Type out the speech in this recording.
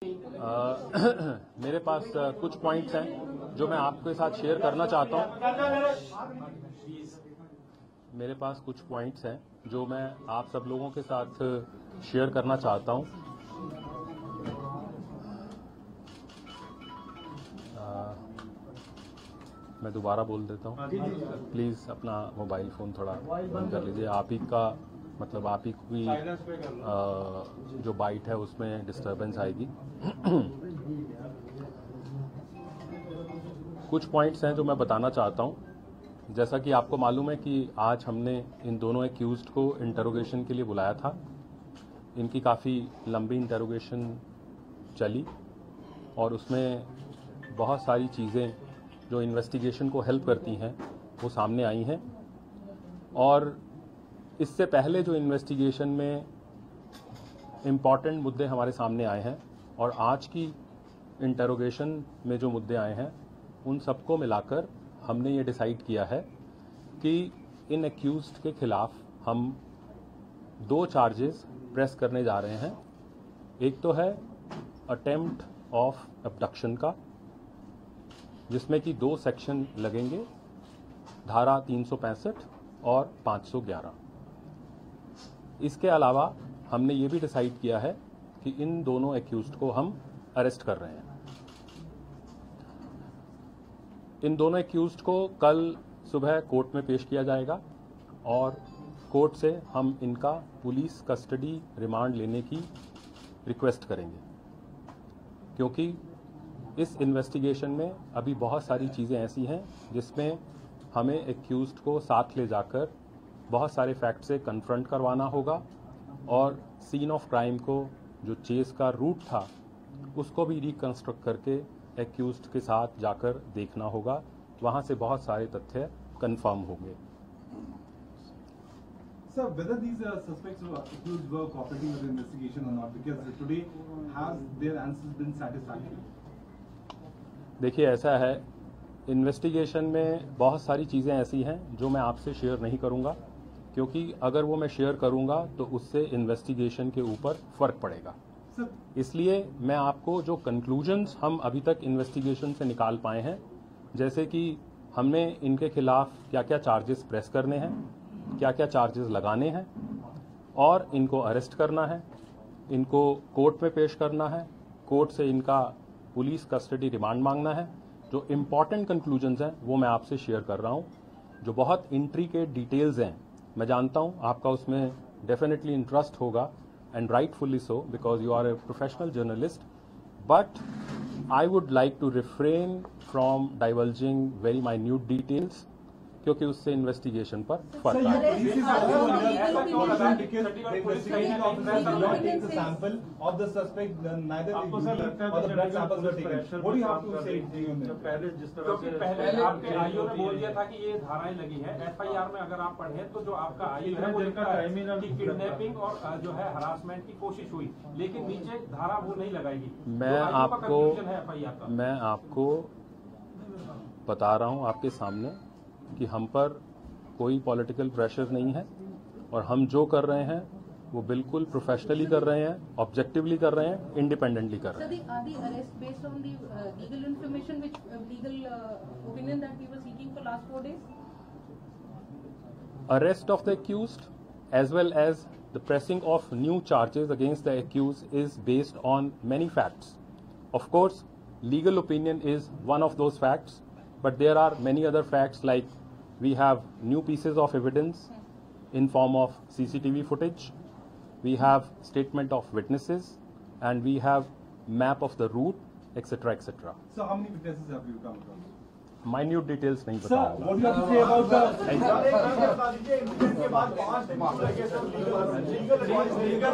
मेरे पास कुछ पॉइंट्स हैं जो मैं आपके साथ शेयर करना चाहता हूं। मेरे पास कुछ पॉइंट्स हैं जो मैं आप सब लोगों के साथ शेयर करना चाहता हूं। मैं दोबारा बोल देता हूं, प्लीज़ अपना मोबाइल फ़ोन थोड़ा बंद कर लीजिए। आप ही का मतलब आप ही की जो बाइट है उसमें डिस्टर्बेंस आएगी। कुछ पॉइंट्स हैं जो मैं बताना चाहता हूं। जैसा कि आपको मालूम है कि आज हमने इन दोनों एक्यूज्ड को इंटरोगेशन के लिए बुलाया था। इनकी काफ़ी लंबी इंटरोगेशन चली और उसमें बहुत सारी चीज़ें जो इन्वेस्टिगेशन को हेल्प करती हैं वो सामने आई हैं। और इससे पहले जो इन्वेस्टिगेशन में इम्पॉर्टेंट मुद्दे हमारे सामने आए हैं और आज की इंटरोगेशन में जो मुद्दे आए हैं उन सबको मिलाकर हमने ये डिसाइड किया है कि इन एक्यूज्ड के खिलाफ हम 2 चार्जेस प्रेस करने जा रहे हैं। एक तो है अटेम्प्ट ऑफ अबडक्शन का, जिसमें कि 2 सेक्शन लगेंगे, धारा 365 और 511। इसके अलावा हमने ये भी डिसाइड किया है कि इन दोनों एक्यूज्ड को हम अरेस्ट कर रहे हैं। इन दोनों एक्यूज्ड को कल सुबह कोर्ट में पेश किया जाएगा और कोर्ट से हम इनका पुलिस कस्टडी रिमांड लेने की रिक्वेस्ट करेंगे, क्योंकि इस इन्वेस्टिगेशन में अभी बहुत सारी चीज़ें ऐसी हैं जिसमें हमें एक्यूज्ड को साथ ले जाकर बहुत सारे फैक्ट से कन्फ्रंट करवाना होगा और सीन ऑफ क्राइम को जो चेस का रूट था उसको भी रिकंस्ट्रक्ट करके एक्यूज्ड के साथ जाकर देखना होगा। वहां से बहुत सारे तथ्य कंफर्म होंगे। Sir, whether these suspects or accused were cooperating with the investigation or not, because today has their answers been satisfactory? देखिए, ऐसा है, इन्वेस्टिगेशन में बहुत सारी चीज़ें ऐसी हैं जो मैं आपसे शेयर नहीं करूंगा, क्योंकि अगर वो मैं शेयर करूंगा तो उससे इन्वेस्टिगेशन के ऊपर फर्क पड़ेगा। इसलिए मैं आपको जो कंक्लूजन्स हम अभी तक इन्वेस्टिगेशन से निकाल पाए हैं, जैसे कि हमने इनके खिलाफ क्या क्या चार्जेस प्रेस करने हैं, क्या क्या चार्जेस लगाने हैं और इनको अरेस्ट करना है, इनको कोर्ट में पेश करना है, कोर्ट से इनका पुलिस कस्टडी रिमांड मांगना है। जो इम्पॉर्टेंट कंक्लूजन्स हैं वो मैं आपसे शेयर कर रहा हूं। जो बहुत इंट्रिकेट डिटेल्स हैं, मैं जानता हूं आपका उसमें डेफिनेटली इंटरेस्ट होगा, and rightfully so, because you are a professional journalist, but I would like to refrain from divulging very minute details, क्योंकि उससे इन्वेस्टिगेशन पर फर्क आता है। पहले आपके आईओ ने बोल दिया था कि ये धाराएं लगी है। एफआईआर में अगर आप पढ़ें तो जो आपका आईओ है वो लिखा है कि किडनैपिंग और जो है हरासमेंट की कोशिश हुई, लेकिन नीचे धारा वो नहीं लगाएगी। मैं आपको बता रहा हूं आपके सामने कि हम पर कोई पॉलिटिकल प्रेशर नहीं है और हम जो कर रहे हैं वो बिल्कुल प्रोफेशनली कर रहे हैं, ऑब्जेक्टिवली कर रहे हैं, इंडिपेंडेंटली कर रहे हैं। Arrest of the accused as well as the pressing of new charges against the accused is based on many facts. Of course, legal opinion is one of those facts, but there are many other facts, like we have new pieces of evidence in form of CCTV footage, we have statement of witnesses, and we have map of the route, etc., etc. So how many witnesses have you come across? Minute details नहीं Sir, बताऊंगा। what do you have to say about the